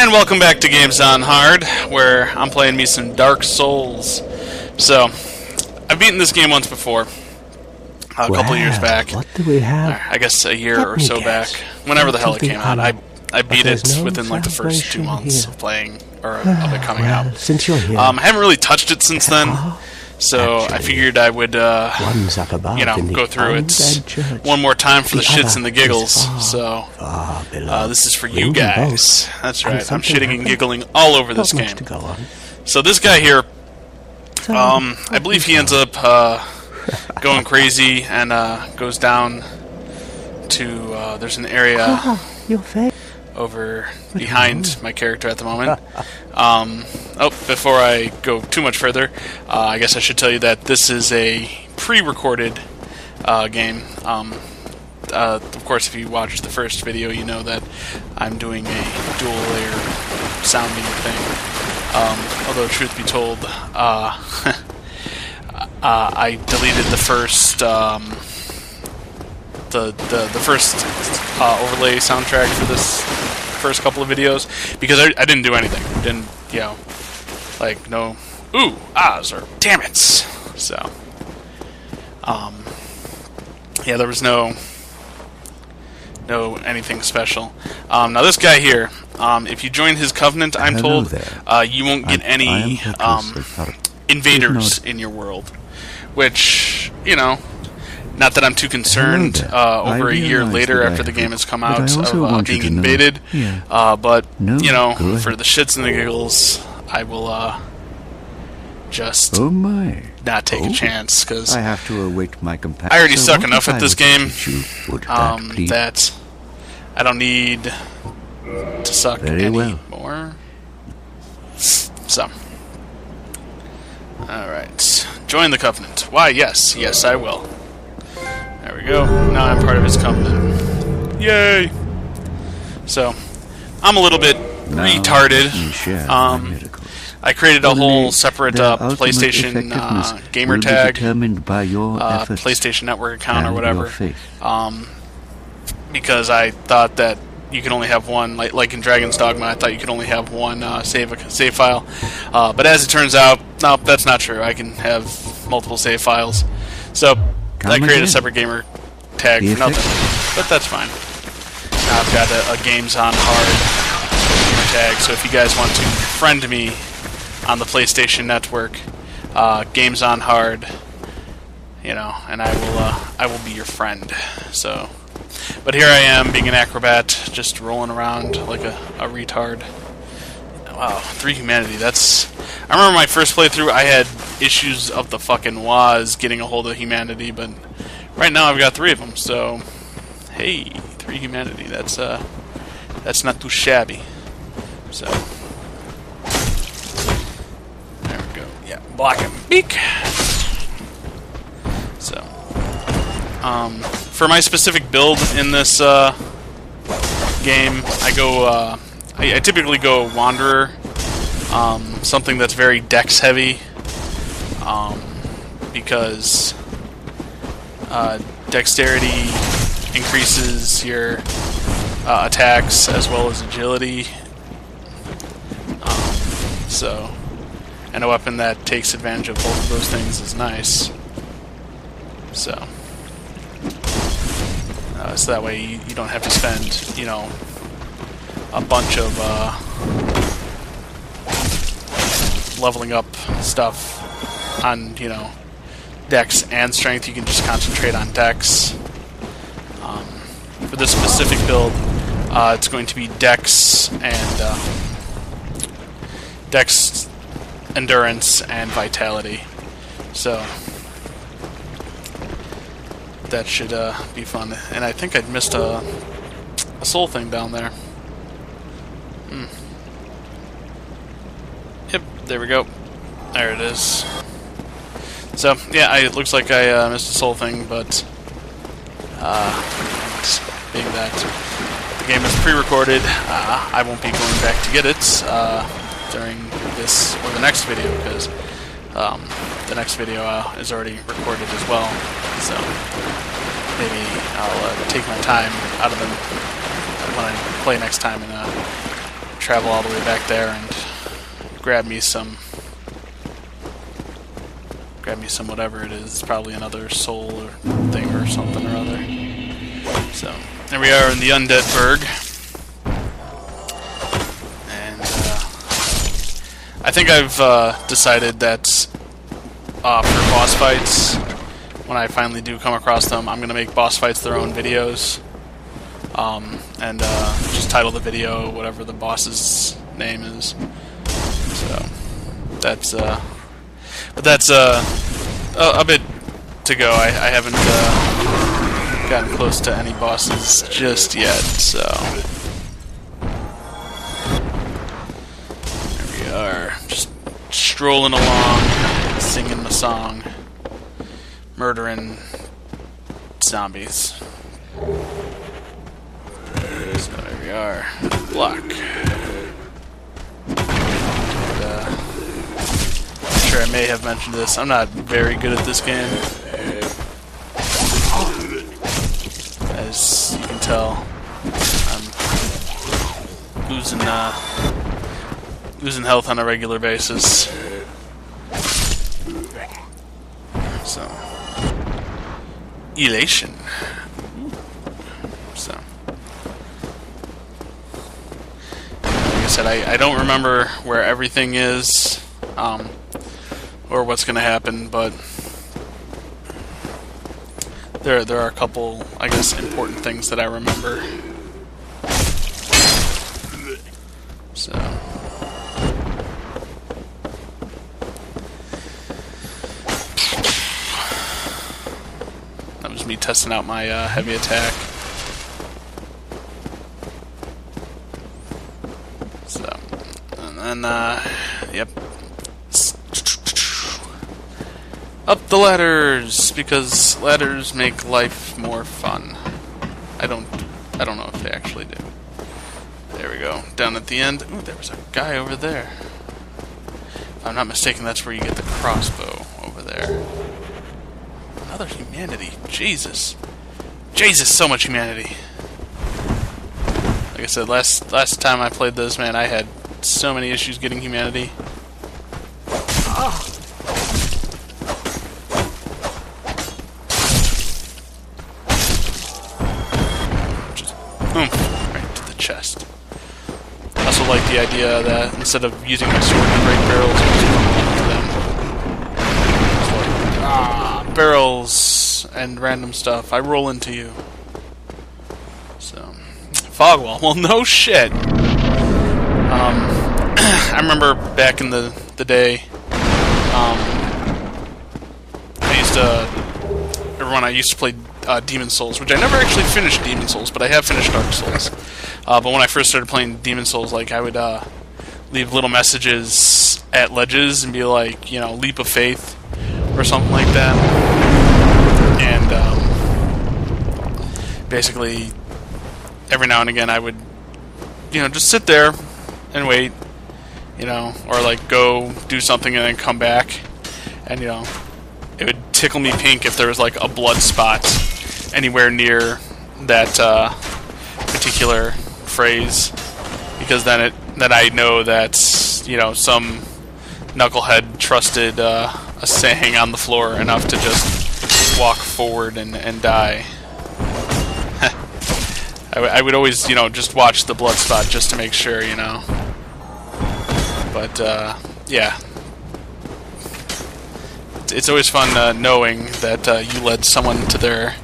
And welcome back to Games on Hard, where I'm playing me some Dark Souls. So, I've beaten this game once before, a couple of years back. What do we have? I guess a year or so back, whenever the hell it came out. I beat it within like the first 2 months of playing, or of it coming out. Since you're here, I haven't really touched it since then, so I figured I would, go through it one more time for the shits and the giggles. So, this is for you guys. That's right, I'm shitting and giggling all over this game. So this guy here, I believe he ends up going crazy and goes down to, there's an area over behind my character at the moment. Before I go too much further, I guess I should tell you that this is a pre-recorded game. Of course, if you watched the first video, you know that I'm doing a dual-layer sounding thing. Although, truth be told, I deleted the first the first overlay soundtrack for this first couple of videos because I didn't do anything. Didn't, like no ooh, ahs, or damn it. So, yeah, there was no anything special. Now this guy here, if you join his covenant, I'm told, you won't get any invaders in your world, which, not that I'm too concerned over a year later after the game has come out of being invaded, but, for the shits and the giggles, I will just not take a chance, because I have to await my companion. I already suck enough at this game that I don't need to suck any more. So, alright. Join the Covenant. Why, yes. Yes, I will. There we go. Now I'm part of his Covenant. Yay! So, I'm a little bit retarded. I created a whole separate PlayStation gamer tag, PlayStation Network account or whatever, because I thought that you could only have one, like in Dragon's Dogma, I thought you could only have one save file. But as it turns out, no, that's not true. I can have multiple save files. So I created a separate gamer tag for nothing, but that's fine. Now I've got a Games on Hard gamer tag, so if you guys want to friend me on the PlayStation Network, Games on Hard, and I will be your friend. So. But here I am, being an acrobat, just rolling around like a retard. Wow, 3 humanity, that's... I remember my first playthrough, I had issues of the fucking waz getting a hold of humanity, but right now I've got 3 of them, so... Hey, 3 humanity, that's not too shabby. So... There we go, yeah, block and beak! So... for my specific build in this game, I typically go Wanderer, something that's very dex heavy, because dexterity increases your attacks as well as agility, and a weapon that takes advantage of both of those things is nice. So that way you don't have to spend, a bunch of leveling up stuff on, dex and strength. You can just concentrate on dex. For this specific build, it's going to be dex and dex, endurance, and vitality. So that should be fun. And I think I'd missed a soul thing down there. Yep, there we go. There it is. So, yeah, it looks like I missed a soul thing, but being that the game is pre-recorded, I won't be going back to get it during this or the next video, because the next video is already recorded as well. So maybe I'll take my time out of them when I play next time and travel all the way back there and grab me some whatever it is. It's probably another soul or thing or something or other. So there we are in the Undeadburg, and I think I've decided that for boss fights, when I finally do come across them, I'm gonna make boss fights their own videos, and just title the video whatever the boss's name is. So that's but that's a bit to go. I haven't gotten close to any bosses just yet, so there we are, just strolling along, singing my song, murdering zombies. So there we are. Block. I'm sure I may have mentioned this. I'm not very good at this game. As you can tell, I'm losing health on a regular basis. So, elation. So, like I said, I don't remember where everything is, or what's going to happen, but there are a couple, I guess, important things that I remember. So, that was me testing out my heavy attack. So, and then, yep. Up the ladders, because ladders make life more fun. I don't know if they actually do. There we go. Down at the end. Ooh, there was a guy over there. If I'm not mistaken, that's where you get the crossbow over there. Another humanity. Jesus. Jesus, so much humanity. Like I said, last time I played this, man, I had so many issues getting humanity. Right to the chest. I also like the idea that instead of using my sword to break barrels, I just bump into them. It's like, barrels and random stuff. I roll into you. So, Fogwall. Well, no shit. I remember back in the day, I used to play Demon Souls, which I never actually finished Demon Souls, but I have finished Dark Souls. But when I first started playing Demon Souls, like, I would leave little messages at ledges and be like, you know, leap of faith or something like that. And basically, every now and again, I would, you know, just sit there and wait, you know, or like go do something and then come back, and, you know, it would tickle me pink if there was like a blood spot anywhere near that particular phrase, because then I know that, you know, some knucklehead trusted a saying on the floor enough to just walk forward and die. I would always, you know, just watch the blood spot just to make sure, you know. But yeah. It's always fun knowing that you led someone to their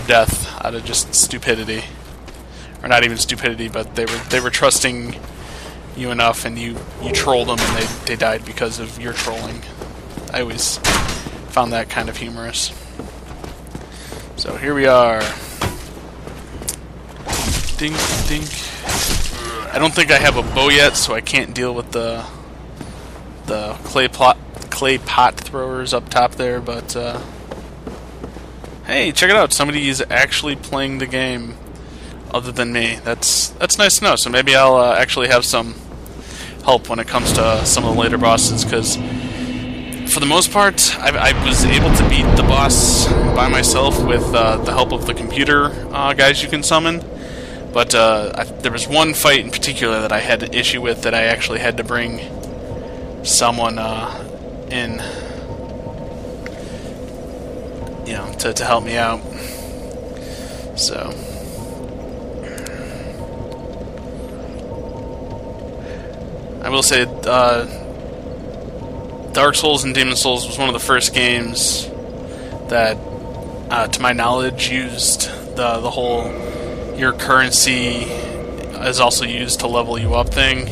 death out of just stupidity, or not even stupidity, but they were trusting you enough, and you trolled them, and they died because of your trolling. I always found that kind of humorous. So here we are. Dink, dink. I don't think I have a bow yet, so I can't deal with the clay pot throwers up top there, but hey, check it out, somebody is actually playing the game other than me. That's nice to know. So maybe I'll actually have some help when it comes to some of the later bosses, because for the most part I was able to beat the boss by myself with the help of the computer guys you can summon, But there was one fight in particular that I had an issue with that I actually had to bring someone in, you know, to help me out. So I will say, Dark Souls and Demon Souls was one of the first games that, to my knowledge, used the whole your currency is also used to level you up thing,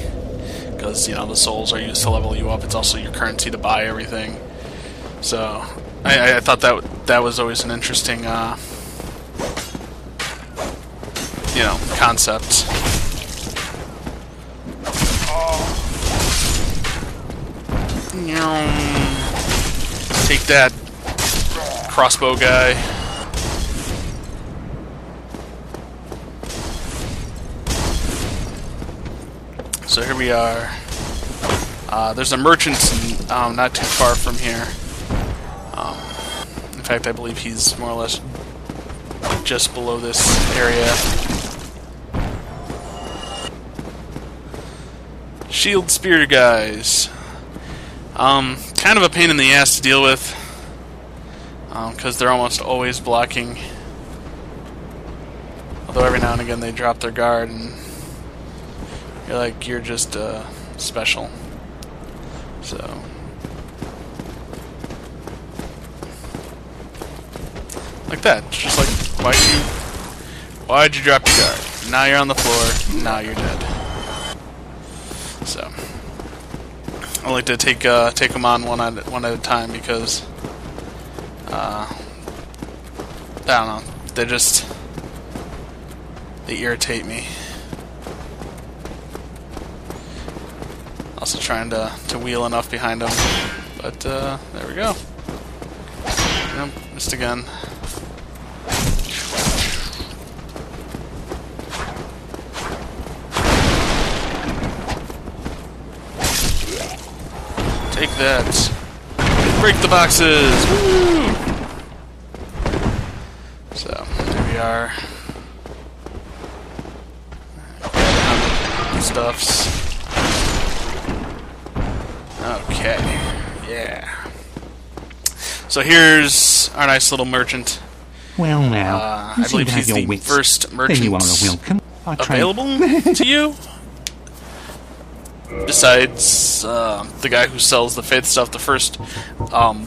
because, you know, the souls are used to level you up. It's also your currency to buy everything. So I thought that was always an interesting, you know, concept. Take that, crossbow guy. So here we are. There's a merchant not too far from here. In fact, I believe he's more or less just below this area. Shield spear guys. Kind of a pain in the ass to deal with, because they're almost always blocking. Although every now and again they drop their guard, and you're like, you're just special. So like that, it's just like, why'd you drop your guard? Now you're on the floor. Now you're dead. So I like to take them on one at a time, because I don't know, they irritate me. Also trying to wheel enough behind them, but there we go. Yep, missed again. Take that. Break the boxes! Woo! So, there we are. Stuffs. Okay. Yeah. So here's our nice little merchant. Well, now, I believe he's the first merchant available to you. Besides the guy who sells the faith stuff, the first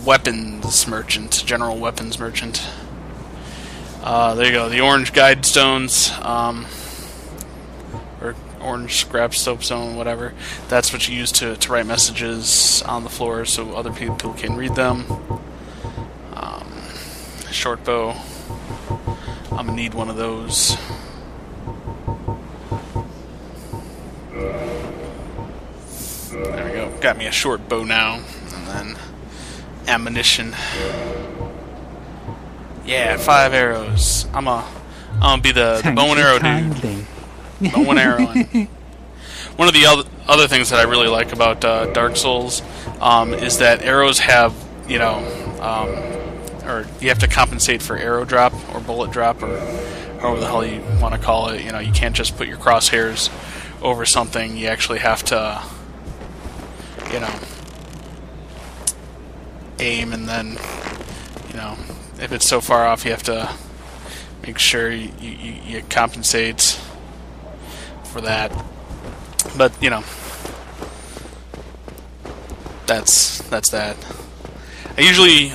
weapons merchant, general weapons merchant. There you go, the orange guide stones, or orange scrap soapstone, whatever. That's what you use to write messages on the floor so other people can read them. Short bow. I'm gonna need one of those. There we go. Got me a short bow now, and then ammunition. Yeah, 5 arrows. I'm gonna be the bow and arrow dude. Bow and arrow. One of the other things that I really like about Dark Souls is that arrows have, you know, or you have to compensate for arrow drop or bullet drop, or however the hell you want to call it. You know, you can't just put your crosshairs over something. You actually have to, you know, aim, and then, you know, if it's so far off, you have to make sure you compensate for that. But, you know, that's that. I usually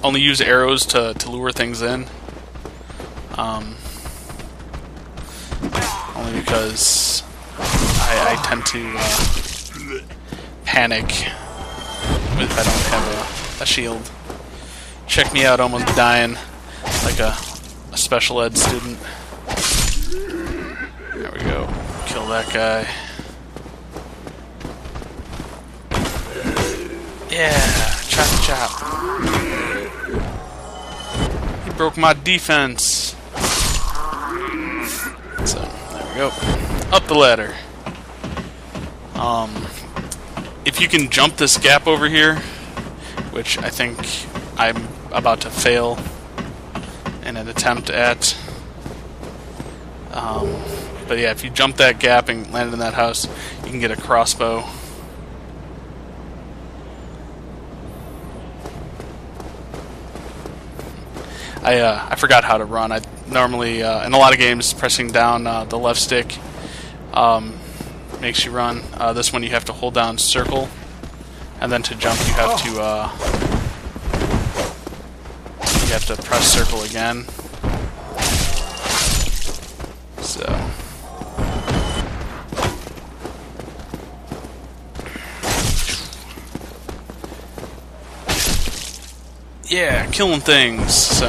only use arrows to lure things in, only because I tend to panic if I don't have a shield. Check me out, almost dying like a special ed student. There we go. Kill that guy. Yeah, chop chop. He broke my defense. So, there we go. Up the ladder. If you can jump this gap over here, which I think I'm about to fail in an attempt at, But yeah, if you jump that gap and land in that house, you can get a crossbow. I forgot how to run. I normally, in a lot of games, pressing down the left stick makes you run. This one you have to hold down circle, and then to jump you have to press circle again. So yeah, killing things. So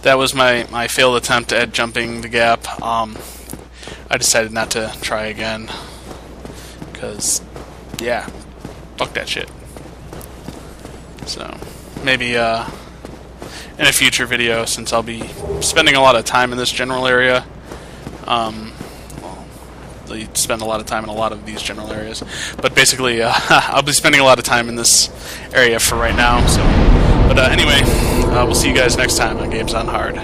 that was my failed attempt at jumping the gap. I decided not to try again because, yeah, fuck that shit. So maybe in a future video, since I'll be spending a lot of time in this general area, you spend a lot of time in a lot of these general areas, but basically I'll be spending a lot of time in this area for right now. So, but anyway, we'll see you guys next time on Games on Hard.